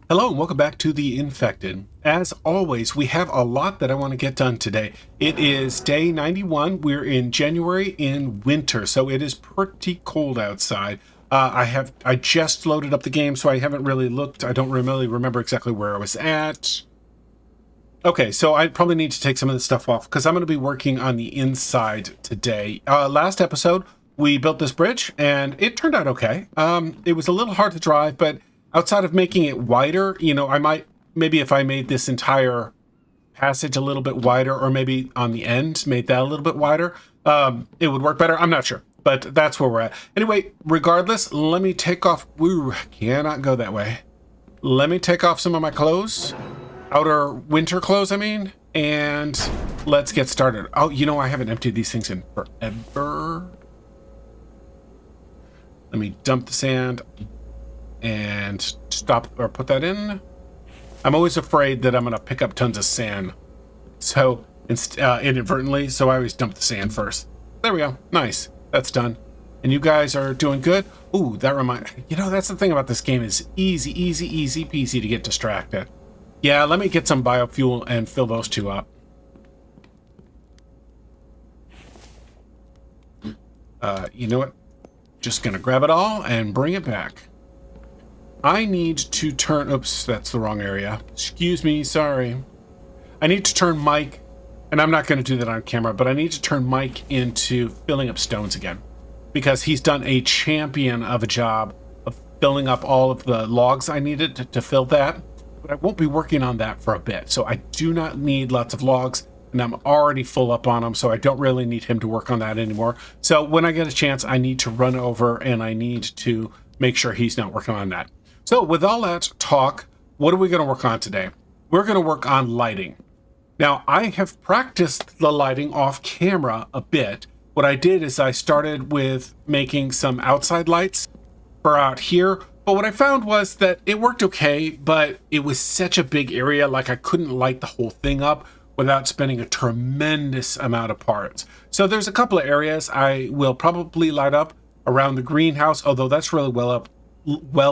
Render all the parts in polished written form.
Hello and welcome back to The Infected. As always, we have a lot that I want to get done today. It is day 91. We're in January in winter, so it is pretty cold outside. I just loaded up the game, so I haven't really looked. I don't really remember exactly where I was at. Okay, so I probably need to take some of this stuff off because I'm going to be working on the inside today. Last episode, we built this bridge and it turned out okay. It was a little hard to drive, but outside of making it wider, I might, maybe if I made this entire passage a little bit wider, or maybe on the end, made that a little bit wider, it would work better. I'm not sure, but that's where we're at. Anyway, regardless, let me take off. Woo, cannot go that way. Let me take off some of my clothes. Outer winter clothes, I mean, and let's get started. Oh, I haven't emptied these things in forever. Let me dump the sand and stop or put that in. I'm always afraid that I'm going to pick up tons of sand, so inadvertently, so I always dump the sand first. There we go. Nice. That's done. And you guys are doing good. Ooh, that reminds, that's the thing about this game is easy peasy to get distracted. Yeah, let me get some biofuel and fill those two up. You know what? Just gonna grab it all and bring it back. I need to turn... Oops, that's the wrong area. Excuse me, sorry. I need to turn Mike, and I'm not going to do that on camera, but I need to turn Mike into filling up stones again, because he's done a champion of a job of filling up all of the logs I needed to fill that. But I won't be working on that for a bit, so I do not need lots of logs, and I'm already full up on them, so I don't really need him to work on that anymore. So when I get a chance, I need to run over, and I need to make sure he's not working on that. So with all that talk, what are we going to work on today? We're going to work on lighting. Now, I have practiced the lighting off camera a bit. What I did is I started with making some outside lights for out here. But what I found was that it worked okay, but it was such a big area, like I couldn't light the whole thing up without spending a tremendous amount of parts. So there's a couple of areas I will probably light up around the greenhouse, although that's really well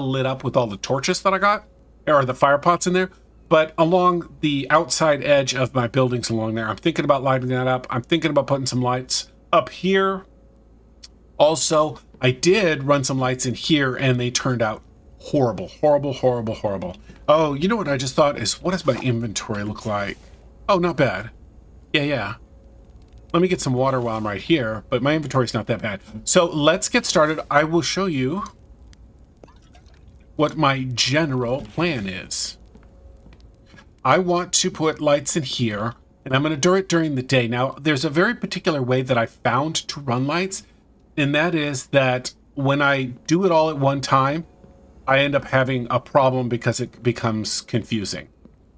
lit up with all the torches that I got, or the fire pots in there. But along the outside edge of my buildings along there, I'm thinking about lighting that up. I'm thinking about putting some lights up here. Also, I did run some lights in here and they turned out horrible. Oh, you know what I just thought is, what does my inventory look like? Oh, not bad. Yeah. Let me get some water while I'm right here, but my inventory's not that bad. So let's get started. I will show you what my general plan is. I want to put lights in here, and I'm going to do it during the day. Now, there's a very particular way that I found to run lights, and that is that when I do it all at one time, I end up having a problem because it becomes confusing.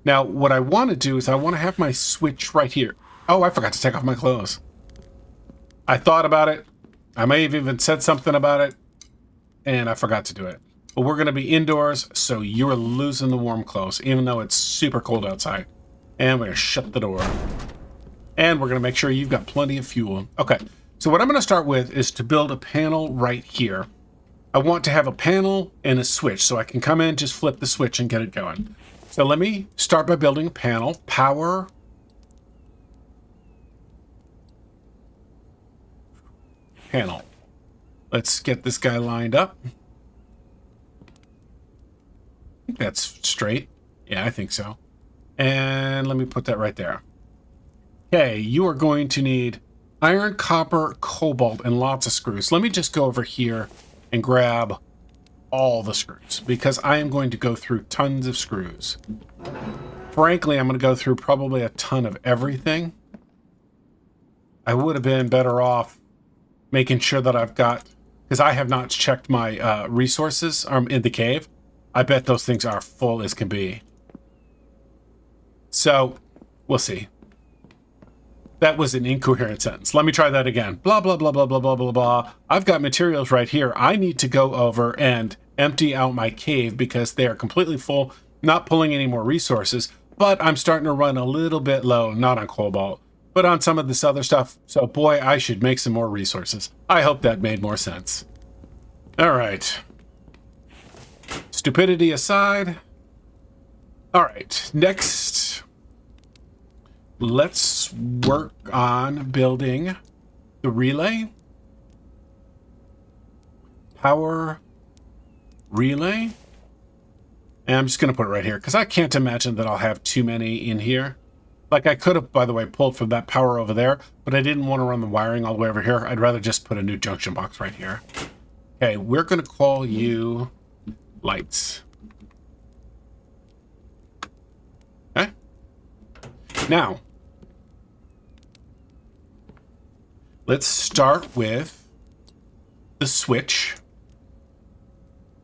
Now, what I want to do is I want to have my switch right here. Oh, I forgot to take off my clothes. I thought about it. I may have even said something about it, and I forgot to do it. But we're going to be indoors, so you're losing the warm clothes, even though it's super cold outside. And we're going to shut the door. And we're going to make sure you've got plenty of fuel. Okay, so what I'm going to start with is to build a panel right here. I want to have a panel and a switch, so I can come in, just flip the switch and get it going. So let me start by building a panel. Power. Panel. Let's get this guy lined up. I think that's straight. Yeah, I think so. And let me put that right there. Okay, you are going to need iron, copper, cobalt, and lots of screws. Let me just go over here and grab all the screws, because I am going to go through tons of screws. Frankly, I'm going to go through probably a ton of everything. I would have been better off making sure that I've got, because I have not checked my resources in the cave. I bet those things are full as can be. So, we'll see. That was an incoherent sentence. Let me try that again. Blah, blah, blah, blah, blah, blah, blah, blah. I've got materials right here. I need to go over and empty out my cave because they are completely full, not pulling any more resources, but I'm starting to run a little bit low, not on cobalt, but on some of this other stuff. So, boy, I should make some more resources. I hope that made more sense. All right. Stupidity aside, All right, next, let's work on building the relay. Power relay. And I'm just going to put it right here because I can't imagine that I'll have too many in here. Like I could have, by the way, pulled from that power over there, but I didn't want to run the wiring all the way over here. I'd rather just put a new junction box right here. Okay, we're going to call you lights. Okay. Now, let's start with the switch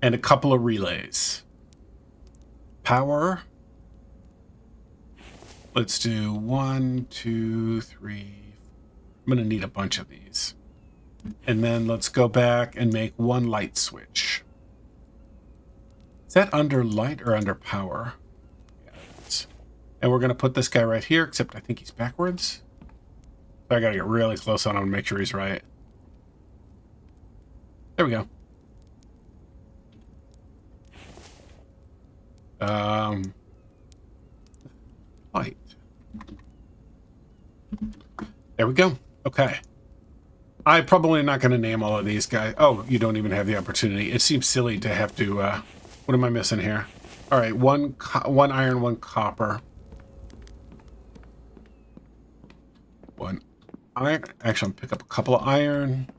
and a couple of relays. Power. Let's do 1, 2, 3. I'm going to need a bunch of these. And then let's go back and make one light switch. Is that under light or under power? Yeah, it is. And we're going to put this guy right here, except I think he's backwards. So I got to get really close on him to make sure he's right. There we go. Light. There we go. Okay. I'm probably not going to name all of these guys. Oh, you don't even have the opportunity. It seems silly to have to, what am I missing here? All right, one iron, one copper. One iron. Actually, I'm pick up a couple of iron,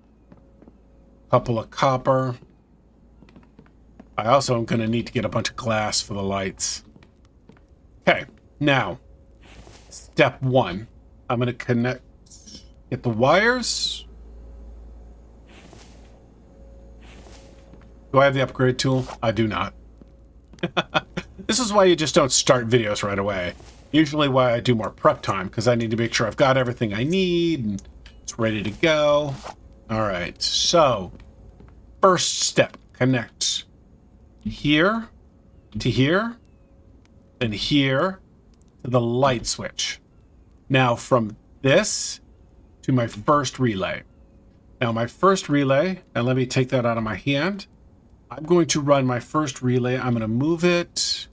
a couple of copper. I also am going to need to get a bunch of glass for the lights. Okay, now, step 1. I'm going to get the wires. Do I have the upgrade tool? I do not. This is why you just don't start videos right away. Usually why I do more prep time, because I need to make sure I've got everything I need and it's ready to go. All right, so first step, connect here to here, then here to the light switch. Now from this to my first relay. Now my first relay, and let me take that out of my hand. I'm going to run my first relay. I'm going to move it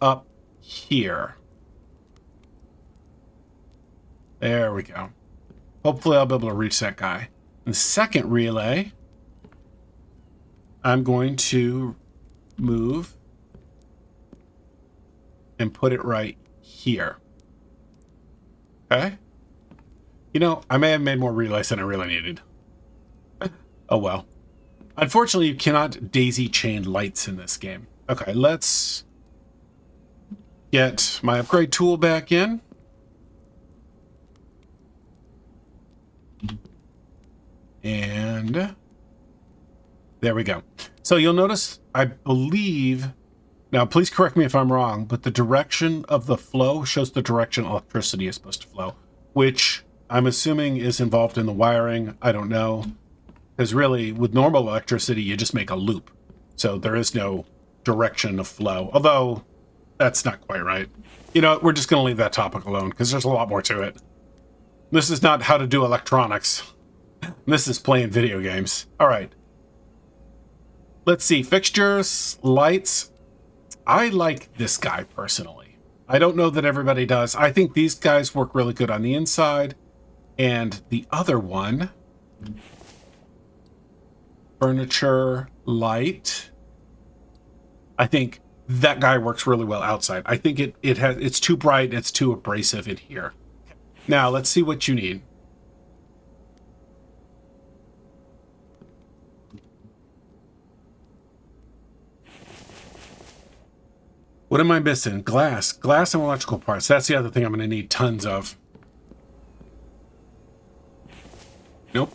up here. There we go. Hopefully I'll be able to reach that guy. The second relay, I'm going to move and put it right here. Okay? You know, I may have made more relays than I really needed. Oh well. Unfortunately, you cannot daisy chain lights in this game. Okay, let's get my upgrade tool back in. And there we go. So you'll notice, I believe, now please correct me if I'm wrong, but the direction of the flow shows the direction electricity is supposed to flow, which I'm assuming is involved in the wiring. I don't know. Because really, with normal electricity, you just make a loop. So there is no direction of flow. Although, that's not quite right. You know, we're just going to leave that topic alone, because there's a lot more to it. This is not how to do electronics. This is playing video games. All right. Let's see. Fixtures, lights. I like this guy, personally. I don't know that everybody does. I think these guys work really good on the inside. And the other one... furniture, light. I think that guy works really well outside. I think it's too bright and it's too abrasive in here. Now let's see what you need. What am I missing? Glass and electrical parts. That's the other thing I'm going to need tons of. Nope.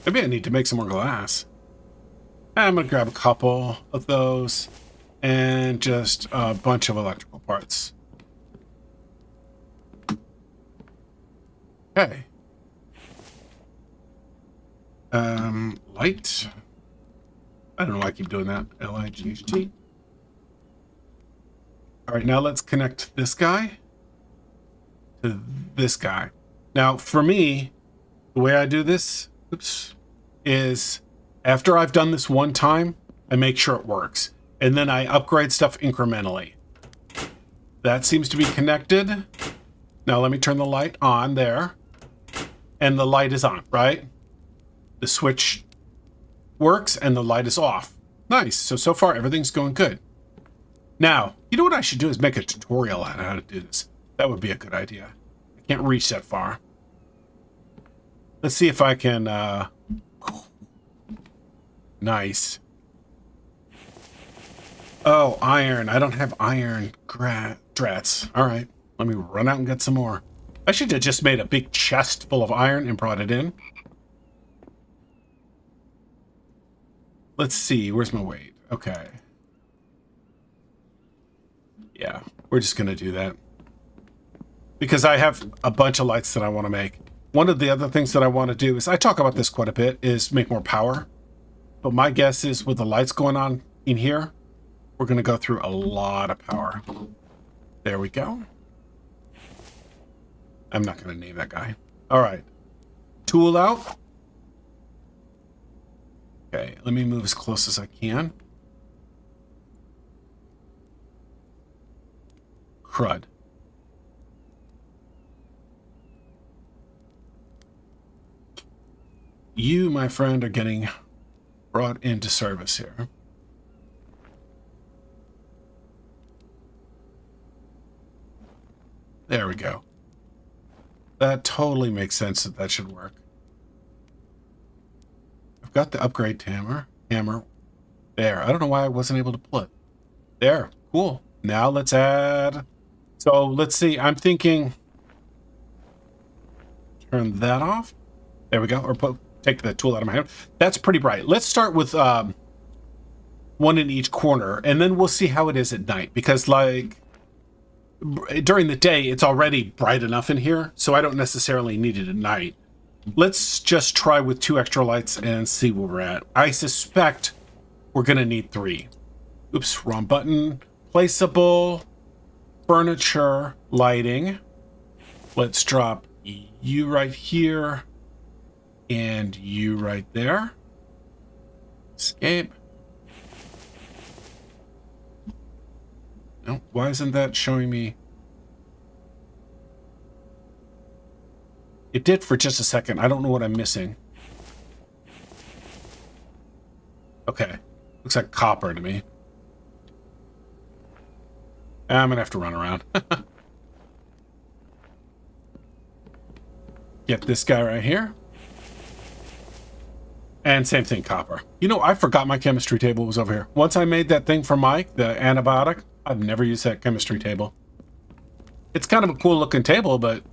Maybe I need to make some more glass. I'm going to grab a couple of those and just a bunch of electrical parts. Okay. Light. I don't know why I keep doing that. L-I-G-H-T. All right, now let's connect this guy to this guy. Now, for me, the way I do this, is after I've done this one time, I make sure it works. and then I upgrade stuff incrementally. That seems to be connected. Now let me turn the light on there. And the light is on, right? The switch works and the light is off. Nice. So far everything's going good. Now, you know what I should do is make a tutorial on how to do this. That would be a good idea. I can't reach that far. Let's see if I can, nice. Oh, iron. I don't have iron drats. All right. Let me run out and get some more. I should have just made a big chest full of iron and brought it in. Let's see. Where's my weight? Okay. Yeah, we're just going to do that. Because I have a bunch of lights that I want to make. One of the other things that I want to do is, I talk about this quite a bit, is make more power. But my guess is with the lights going on in here, we're going to go through a lot of power. There we go. I'm not going to name that guy. All right. Tool out. Okay, let me move as close as I can. Crud. You, my friend, are getting brought into service here. There we go. That totally makes sense that that should work. I've got the upgrade hammer. There. I don't know why I wasn't able to pull it. There. Cool. Now let's add... So let's see. I'm thinking... Turn that off. There we go. Or take the tool out of my hand. That's pretty bright. Let's start with one in each corner, and then we'll see how it is at night. Because, like, during the day, it's already bright enough in here, so I don't necessarily need it at night. Let's just try with 2 extra lights and see where we're at. I suspect we're going to need 3. Oops, wrong button. Placeable, furniture, lighting. Let's drop you right here and you right there. Escape. No, why isn't that showing me? It did for just a second. I don't know what I'm missing. Okay. Looks like copper to me. I'm gonna have to run around. Get this guy right here. And same thing, copper. You know, I forgot my chemistry table was over here. Once I made that thing for Mike, the antibiotic, I've never used that chemistry table. It's kind of a cool looking table, but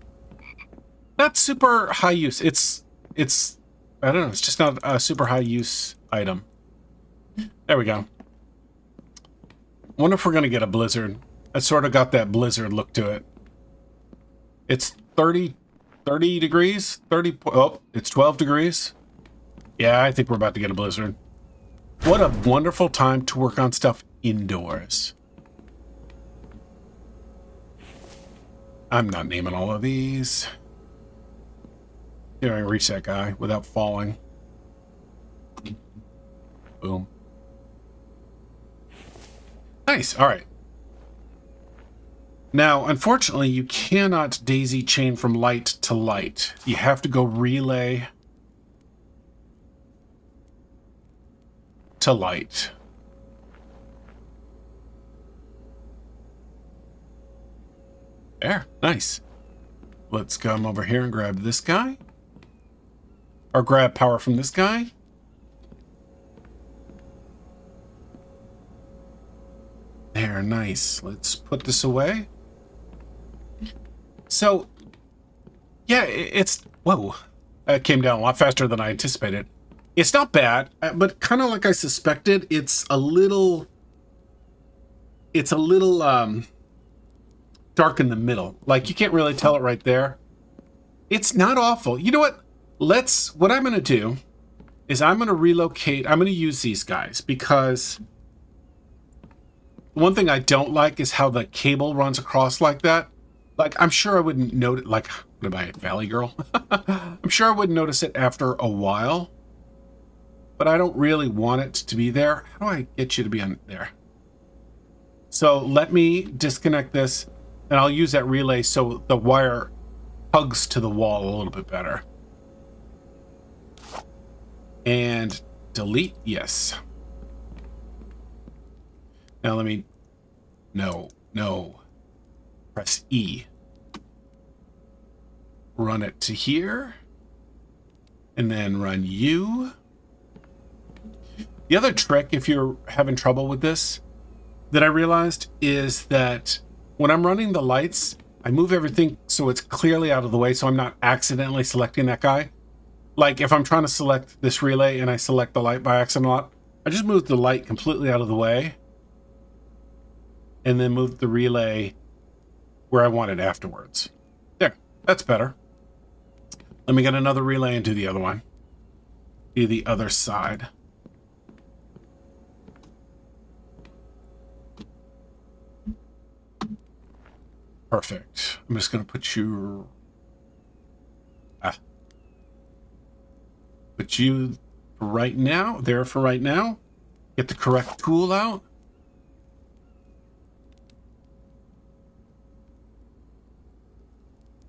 not super high use. It's I don't know, it's just not a super high use item. There we go. Wonder if we're gonna get a blizzard. I sort of got that blizzard look to it. It's 30 degrees, oh, it's 12 degrees. Yeah, I think we're about to get a blizzard. What a wonderful time to work on stuff indoors. I'm not naming all of these. Here, I can reach that guy without falling. Boom. Nice, all right. Now, unfortunately, you cannot daisy chain from light to light. You have to go relay to light. There, nice. Let's come over here and grab this guy. Or grab power from this guy. There, nice. Let's put this away. So, yeah, it's... Whoa. That came down a lot faster than I anticipated. It's not bad, but kind of like I suspected, it's a little... dark in the middle. Like, you can't really tell it right there. It's not awful. You know what? What I'm going to do is I'm going to relocate. I'm going to use these guys because one thing I don't like is how the cable runs across like that. Like, I'm sure I wouldn't notice, like, what am I, Valley Girl? I'm sure I wouldn't notice it after a while, but I don't really want it to be there. How do I get you to be on there? So let me disconnect this, and I'll use that relay so the wire hugs to the wall a little bit better. And delete, yes. Now let me, no. Press E. Run it to here. And then run U. The other trick, if you're having trouble with this, that I realized is that when I'm running the lights, I move everything so it's clearly out of the way so I'm not accidentally selecting that guy. Like if I'm trying to select this relay and I select the light by accident a lot, I just move the light completely out of the way and then move the relay where I want it afterwards. There, that's better. Let me get another relay and do the other one. Do the other side. Perfect. I'm just going to put you... Put you right now, there for right now. Get the correct tool out.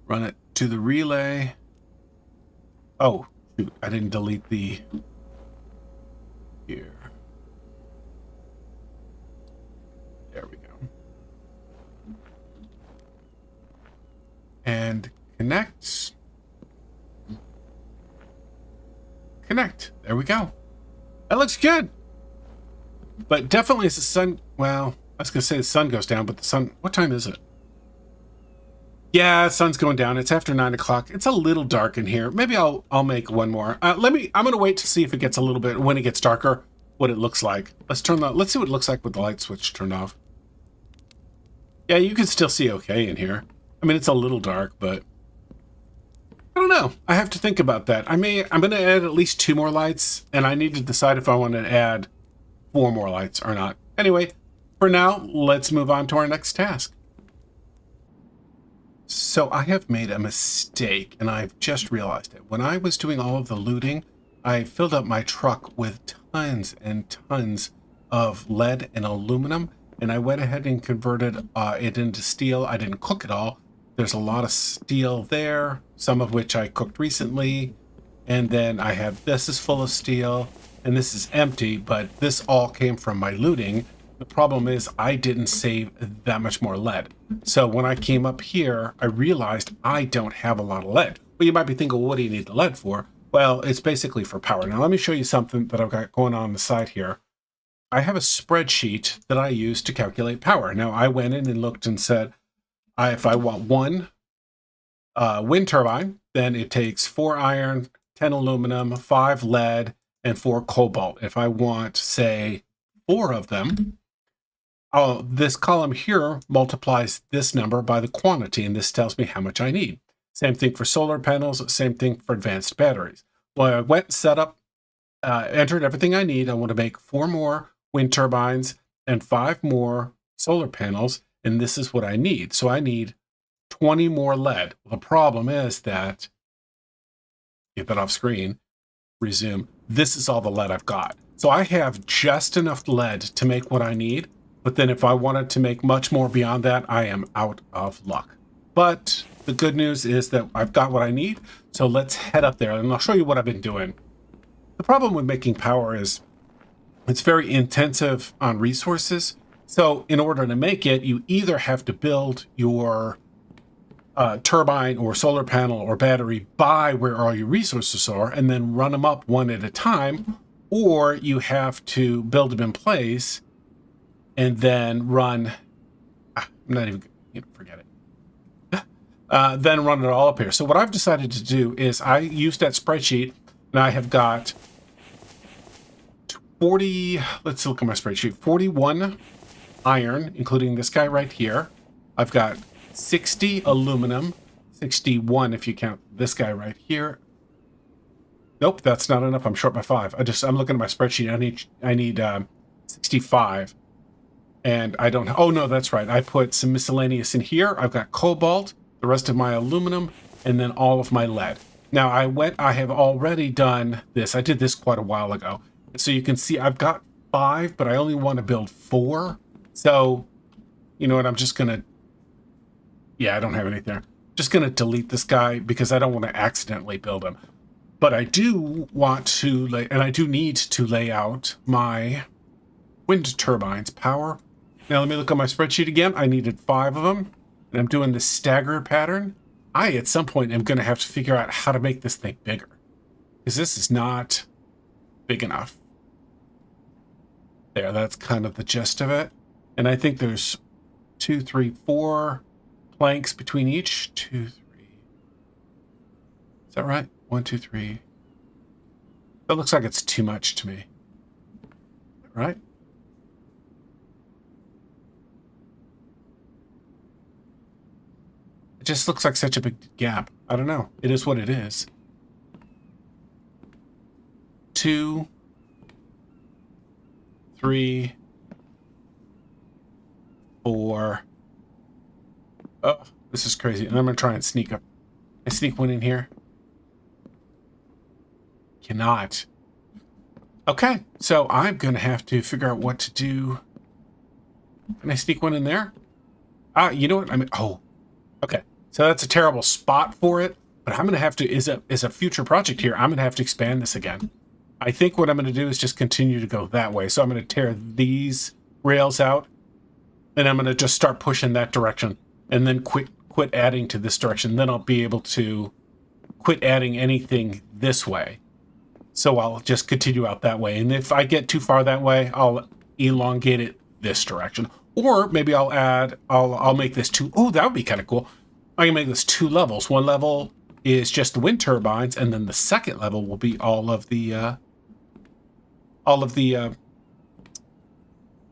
Run it to the relay. Oh, shoot, I didn't delete the... Here. There we go. And connect. Connect. There we go. That looks good. But definitely as the sun... Well, I was going to say the sun goes down, but the sun... What time is it? Yeah, the sun's going down. It's after 9 o'clock. It's a little dark in here. Maybe I'll make one more. I'm going to wait to see if it gets a little bit... When it gets darker, what it looks like. Let's see what it looks like with the light switch turned off. Yeah, you can still see okay in here. I mean, it's a little dark, but... I don't know. I have to think about that. I'm going to add at least 2 more lights, and I need to decide if I want to add 4 more lights or not. Anyway, for now, let's move on to our next task. So I have made a mistake, and I've just realized it. When I was doing all of the looting, I filled up my truck with tons and tons of lead and aluminum, and I went ahead and converted it into steel. I didn't cook it all. There's a lot of steel there, some of which I cooked recently. And then I have this is full of steel, and this is empty, but this all came from my looting. The problem is I didn't save that much more lead. So when I came up here, I realized I don't have a lot of lead. Well, you might be thinking, well, what do you need the lead for? Well, it's basically for power. Now, let me show you something that I've got going on the side here. I have a spreadsheet that I use to calculate power. Now, I went in and looked and said, if I want 1 wind turbine, then it takes 4 iron, 10 aluminum, 5 lead, and 4 cobalt. If I want, say, 4 of them, this column here multiplies this number by the quantity, and this tells me how much I need. Same thing for solar panels, same thing for advanced batteries. Well, I went, set up, entered everything I need. I want to make 4 more wind turbines and 5 more solar panels, and this is what I need. So I need 20 more lead. The problem is that, get that off screen, resume, this is all the lead I've got. So I have just enough lead to make what I need, but then if I wanted to make much more beyond that, I am out of luck. But the good news is that I've got what I need, so let's head up there, and I'll show you what I've been doing. The problem with making power is it's very intensive on resources. So in order to make it, you either have to build your turbine or solar panel or battery by where all your resources are and then run them up one at a time, or you have to build them in place and then run, I'm not even, forget it. Then run it all up here. So what I've decided to do is I used that spreadsheet, and I have got 40, let's look at my spreadsheet, 41 iron, including this guy right here. I've got 60 aluminum, 61 if you count this guy right here. Nope, that's not enough. I'm short by 5. I'm looking at my spreadsheet. I need 65, and I don't. Oh no, that's right. I put some miscellaneous in here. I've got cobalt, the rest of my aluminum, and then all of my lead. Now I have already done this. I did this quite a while ago, so you can see I've got 5, but I only want to build 4. So You know what? I'm just going to... Yeah, I don't have anything there. Just going to delete this guy because I don't want to accidentally build him. But I do want to lay... And I do need to lay out my wind turbines. Power. Now, let me look at my spreadsheet again. I needed 5 of them. And I'm doing this stagger pattern. I, at some point, am going to have to figure out how to make this thing bigger. Because this is not big enough. There, that's kind of the gist of it. And I think there's 2, 3, 4 planks between each. 2, 3. Is that right? 1, 2, 3. That looks like it's too much to me. Right? It just looks like such a big gap. I don't know. It is what it is. 2, 3, 4. Oh, this is crazy. And I'm going to try and sneak up. I sneak one in here. Cannot. Okay, so I'm going to have to figure out what to do. Can I sneak one in there? You know what? I mean, oh, okay. So that's a terrible spot for it. But I'm going to have to, is a future project here, I'm going to have to expand this again. I think what I'm going to do is just continue to go that way. So I'm going to tear these rails out. And I'm going to just start pushing that direction. And then quit adding to this direction. Then I'll be able to quit adding anything this way. So I'll just continue out that way. And if I get too far that way, I'll elongate it this direction. Or maybe I'll make this 2. Oh, that would be kind of cool. I can make this 2 levels. One level is just the wind turbines, and then the second level will be all of the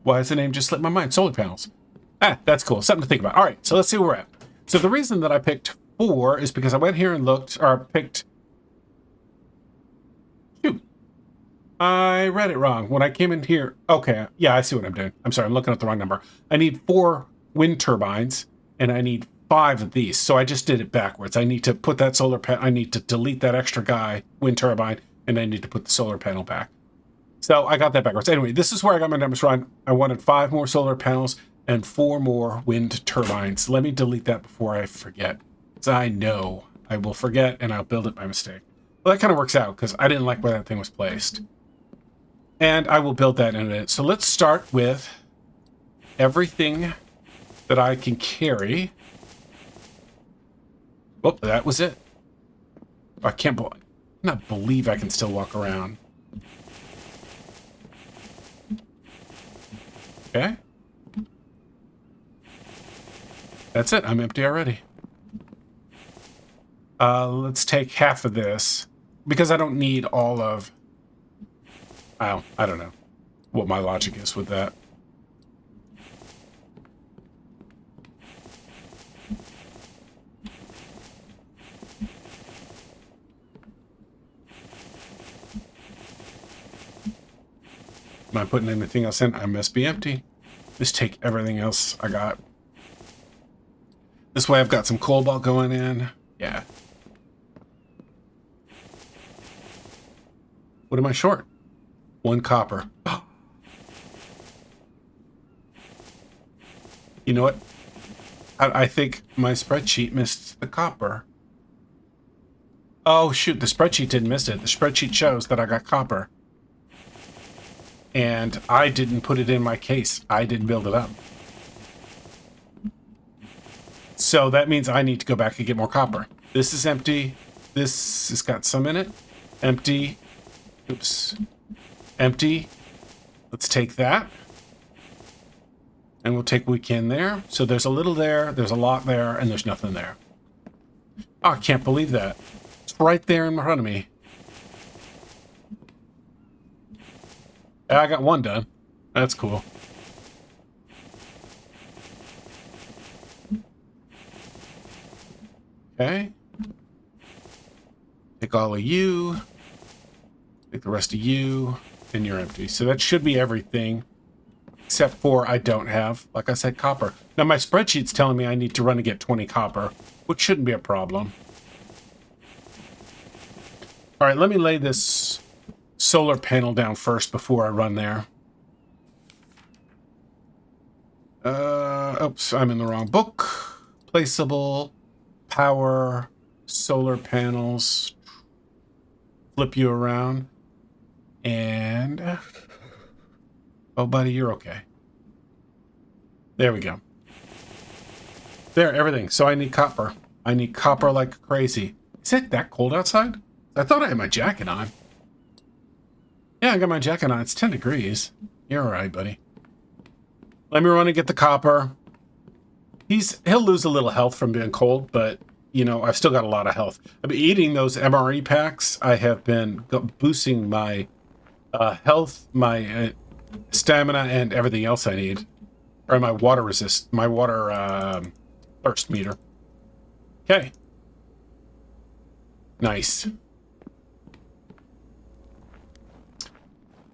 why is the name just slipped my mind? Solar panels. Ah, that's cool. Something to think about. All right, so let's see where we're at. So the reason that I picked 4 is because I went here and looked, or picked... Shoot. I read it wrong. When I came in here... Okay, yeah, I see what I'm doing. I'm sorry, I'm looking at the wrong number. I need 4 wind turbines, and I need 5 of these. So I just did it backwards. I need to put that solar panel... I need to delete that extra guy, wind turbine, and I need to put the solar panel back. So I got that backwards. Anyway, this is where I got my numbers wrong. I wanted 5 more solar panels and 4 more wind turbines. Let me delete that before I forget. Because I know I will forget and I'll build it by mistake. Well, that kind of works out because I didn't like where that thing was placed. And I will build that in a minute. So let's start with everything that I can carry. Oh, that was it. I cannot believe I can still walk around. Okay. That's it. I'm empty already. Let's take half of this because I don't need all of... I don't know what my logic is with that. Am I putting anything else in? I must be empty. Just take everything else I got. This way I've got some cobalt going in. Yeah. What am I short? 1 copper. You know what? I think my spreadsheet missed the copper. Oh, shoot. The spreadsheet didn't miss it. The spreadsheet shows that I got copper. And I didn't put it in my case. I didn't build it up. So that means I need to go back and get more copper. This is empty. This has got some in it. Empty. Oops. Empty. Let's take that. And we'll take what we can there. So there's a little there, there's a lot there, and there's nothing there. Oh, I can't believe that. It's right there in front of me. I got 1 done. That's cool. Okay. Take all of you. Take the rest of you. And you're empty. So that should be everything. Except for I don't have, like I said, copper. Now my spreadsheet's telling me I need to run to get 20 copper, which shouldn't be a problem. All right, let me lay this solar panel down first before I run there. Oops, I'm in the wrong book. Placeable, power, solar panels. Flip you around. And... oh, buddy, you're okay. There we go. There, everything. So I need copper. I need copper like crazy. Is it that cold outside? I thought I had my jacket on. Yeah, I got my jacket on. It's 10 degrees. You're all right, buddy. Let me run and get the copper. He'll lose a little health from being cold, but, you know, I've still got a lot of health. I've been eating those MRE packs. I have been boosting my health, my stamina, and everything else I need. Or my water thirst meter. Okay. Nice.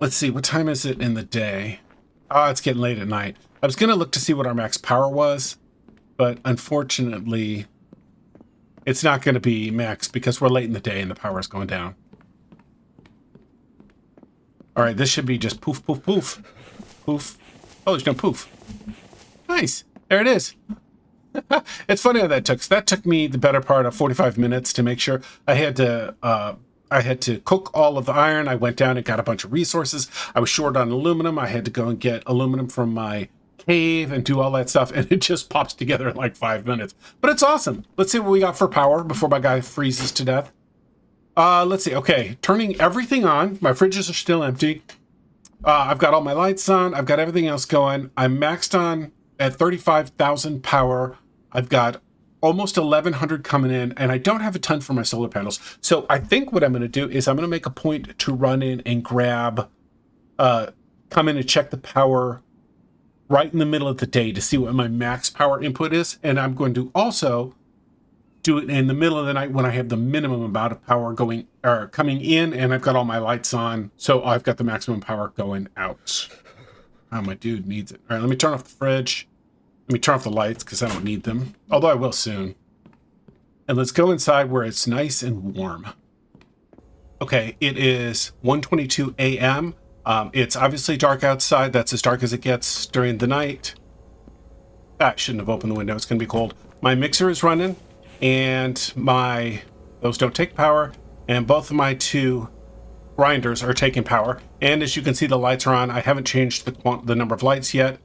Let's see, what time is it in the day? Oh, it's getting late at night. I was going to look to see what our max power was, but unfortunately, it's not going to be max because we're late in the day and the power is going down. All right, this should be just poof, poof, poof. Poof. Oh, there's no poof. Nice. There it is. It's funny how that took. So that took me the better part of 45 minutes to make sure. I had to cook all of the iron. I went down and got a bunch of resources. I was short on aluminum. I had to go and get aluminum from my cave and do all that stuff. And it just pops together in like 5 minutes. But it's awesome. Let's see what we got for power before my guy freezes to death. Let's see. Okay, turning everything on. My fridges are still empty. I've got all my lights on. I've got everything else going. I'm maxed on at 35,000 power. I've got almost 1,100 coming in, and I don't have a ton for my solar panels. So I think what I'm going to do is I'm going to make a point to run in and grab, come in and check the power right in the middle of the day to see what my max power input is. And I'm going to also do it in the middle of the night when I have the minimum amount of power going or coming in, and I've got all my lights on. So I've got the maximum power going out. Oh, my dude needs it. All right, let me turn off the fridge. Let me turn off the lights because I don't need them. Although I will soon. And let's go inside where it's nice and warm. Okay, it is 1:22 a.m. It's obviously dark outside. That's as dark as it gets during the night. I shouldn't have opened the window. It's going to be cold. My mixer is running, and those don't take power, and both of my two grinders are taking power. And as you can see, the lights are on. I haven't changed the number of lights yet.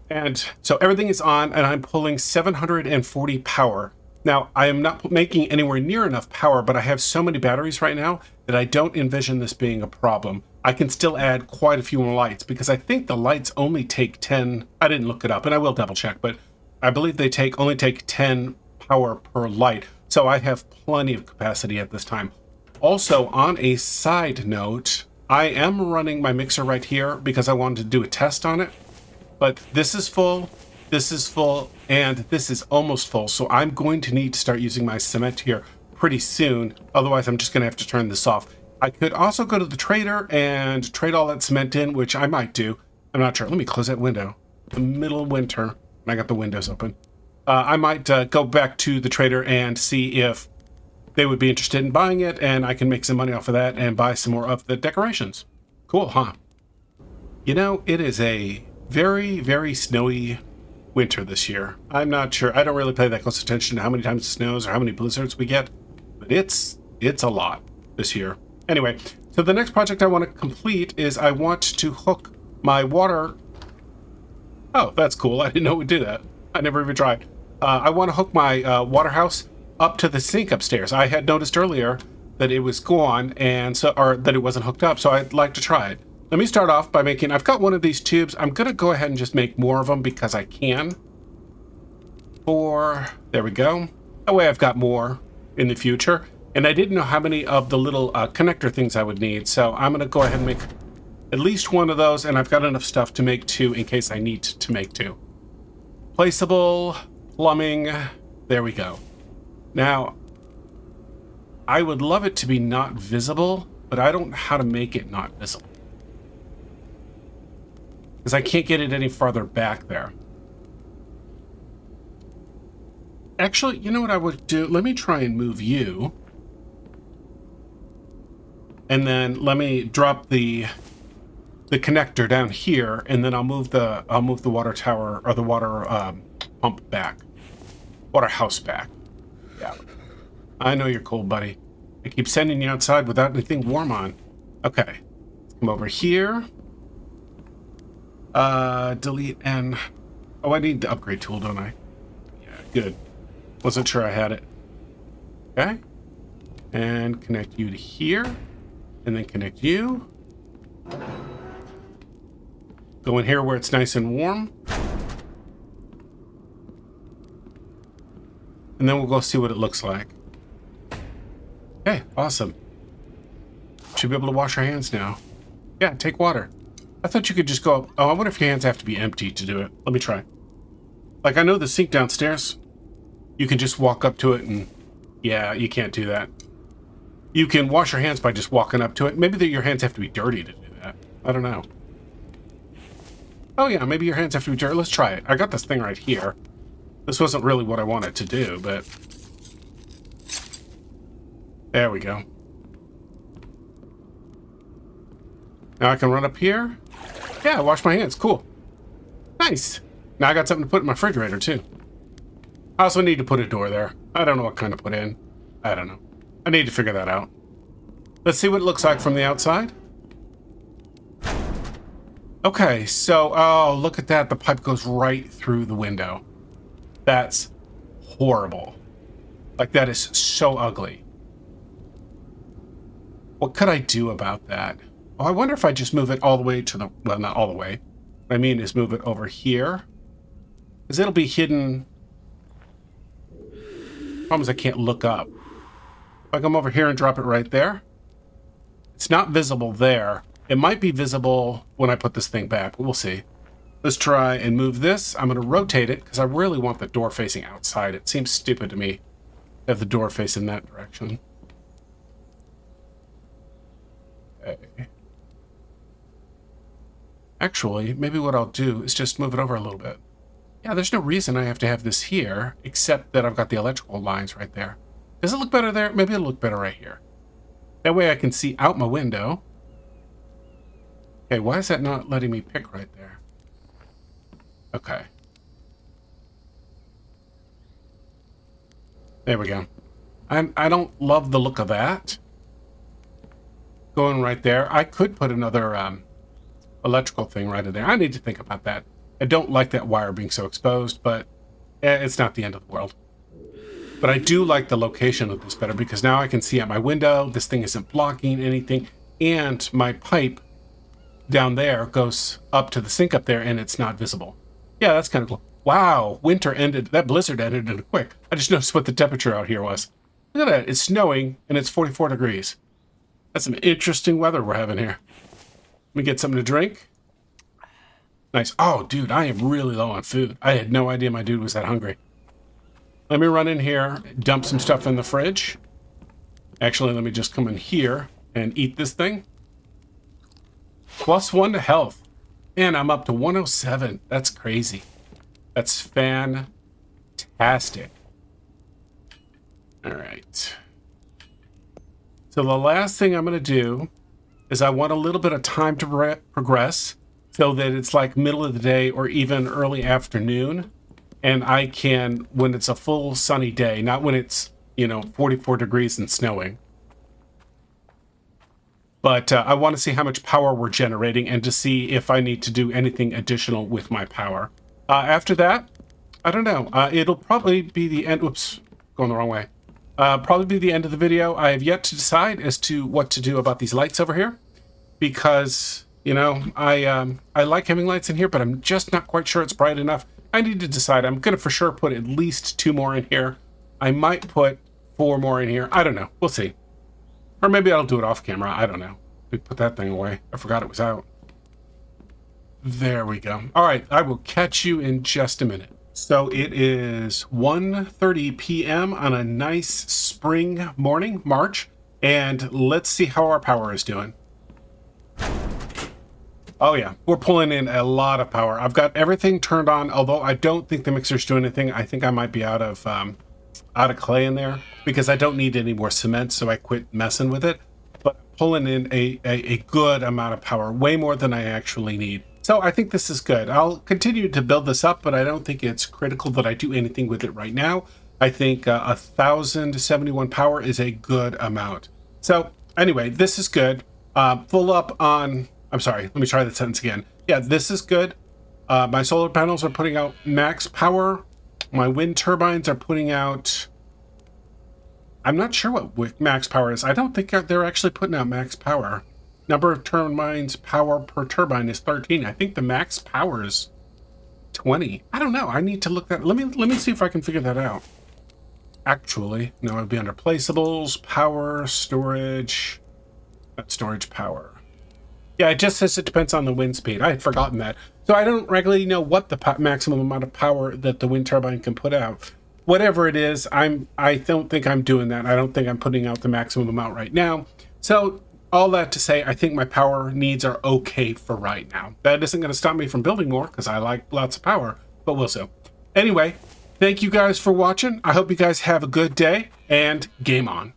And so everything is on, and I'm pulling 740 power. Now, I am not making anywhere near enough power, but I have so many batteries right now that I don't envision this being a problem. I can still add quite a few more lights because I think the lights only take 10. I didn't look it up, and I will double check, but I believe they only take 10 power per light. So I have plenty of capacity at this time. Also, on a side note, I am running my mixer right here because I wanted to do a test on it. But this is full, and this is almost full. So I'm going to need to start using my cement here pretty soon. Otherwise, I'm just going to have to turn this off. I could also go to the trader and trade all that cement in, which I might do. I'm not sure. Let me close that window. The middle of winter, and I got the windows open. I might go back to the trader and see if they would be interested in buying it, and I can make some money off of that and buy some more of the decorations. Cool, huh? You know, it is a very, very snowy winter this year. I'm not sure. I don't really pay that close attention to how many times it snows or how many blizzards we get, but it's a lot this year. Anyway, so the next project I want to complete is I want to hook my water. Oh, that's cool. I didn't know we'd do that. I never even tried. I want to hook my water house up to the sink upstairs. I had noticed earlier that it was gone or that it wasn't hooked up, so I'd like to try it. Let me start off by I've got one of these tubes. I'm going to go ahead and just make more of them because I can. There we go. That way I've got more in the future. And I didn't know how many of the little connector things I would need. So I'm going to go ahead and make at least one of those. And I've got enough stuff to make two in case I need to make two. Placeable, plumbing. There we go. Now, I would love it to be not visible, but I don't know how to make it not visible. Because I can't get it any farther back there. Actually, you know what I would do? Let me try and move you. And then let me drop the the connector down here, and then I'll move the water tower or the water pump back, water house back. Yeah, I know you're cold, buddy. I keep sending you outside without anything warm on. Okay, come over here. Delete and oh, I need the upgrade tool, don't I? Yeah, good. Wasn't sure I had it. Okay, and connect you to here, and then connect you. Go in here where it's nice and warm. And then we'll go see what it looks like. Okay, awesome. Should be able to wash our hands now. Yeah, take water. I thought you could just go... Oh, I wonder if your hands have to be empty to do it. Let me try. Like, I know the sink downstairs, you can just walk up to it and... Yeah, you can't do that. You can wash your hands by just walking up to it. Maybe your hands have to be dirty to do that. I don't know. Oh yeah, maybe your hands have to be dirty. Let's try it. I got this thing right here. This wasn't really what I wanted to do, but... There we go. Now I can run up here. Yeah, wash my hands. Cool. Nice. Now I got something to put in my refrigerator, too. I also need to put a door there. I don't know what kind to put in. I don't know. I need to figure that out. Let's see what it looks like from the outside. Okay, so, oh, look at that. The pipe goes right through the window. That's horrible. Like, that is so ugly. What could I do about that? Oh, I wonder if I just move it all the way to the... Well, not all the way. What I mean is move it over here. Because it'll be hidden... Problem is I can't look up. If I come over here and drop it right there, it's not visible there. It might be visible when I put this thing back, but we'll see. Let's try and move this. I'm going to rotate it because I really want the door facing outside. It seems stupid to me to have the door face in that direction. Okay. Actually, maybe what I'll do is just move it over a little bit. Yeah, there's no reason I have to have this here, except that I've got the electrical lines right there. Does it look better there? Maybe it'll look better right here. That way I can see out my window. Okay, why is that not letting me pick right there? Okay. There we go. I don't love the look of that. Going right there. I could put another electrical thing right in there. I need to think about that. I don't like that wire being so exposed, but it's not the end of the world. But I do like the location of this better because now I can see out my window. This thing isn't blocking anything. And my pipe down there goes up to the sink up there and it's not visible. Yeah, that's kind of cool. Wow, winter ended. That blizzard ended quick. I just noticed what the temperature out here was. Look at that. It's snowing and it's 44 degrees. That's some interesting weather we're having here. Let me get something to drink. Nice. Oh, dude, I am really low on food. I had no idea my dude was that hungry. Let me run in here, dump some stuff in the fridge. Actually, let me just come in here and eat this thing. +1 to health. And I'm up to 107. That's crazy. That's fantastic. All right. So the last thing I'm going to do is I want a little bit of time to progress so that it's like middle of the day or even early afternoon. And I can, when it's a full sunny day, not when it's, 44 degrees and snowing. But I want to see how much power we're generating and to see if I need to do anything additional with my power. After that, I don't know. It'll probably be the end. Whoops, going the wrong way. Probably be the end of the video. I have yet to decide as to what to do about these lights over here. Because, I like having lights in here, but I'm just not quite sure it's bright enough. I need to decide. I'm going to for sure put at least 2 more in here. I might put 4 more in here. I don't know. We'll see. Or maybe I'll do it off camera. I don't know. We put that thing away. I forgot it was out. There we go. All right. I will catch you in just a minute. So it is 1:30 p.m. on a nice spring morning, March. And let's see how our power is doing. Oh yeah, we're pulling in a lot of power. I've got everything turned on, although I don't think the mixer's doing anything. I think I might be out of clay in there because I don't need any more cement, so I quit messing with it. But pulling in a good amount of power, way more than I actually need. So I think this is good. I'll continue to build this up, but I don't think it's critical that I do anything with it right now. I think 1,071 power is a good amount. So anyway, this is good. Full up on, I'm sorry, let me try that sentence again. Yeah, this is good. My solar panels are putting out max power. My wind turbines are putting out, I'm not sure what max power is. I don't think they're actually putting out max power. Number of turbines power per turbine is 13. I think the max power is 20. I don't know. I need to look that. Let me see if I can figure that out. Actually, no, it'd be under placeables, power, storage, storage power. Yeah, it just says it depends on the wind speed. I had forgotten that. So I don't regularly know what the maximum amount of power that the wind turbine can put out. Whatever it is, I don't think I'm doing that. I don't think I'm putting out the maximum amount right now. So all that to say, I think my power needs are okay for right now. That isn't going to stop me from building more because I like lots of power, but we'll see. Anyway, thank you guys for watching. I hope you guys have a good day and game on.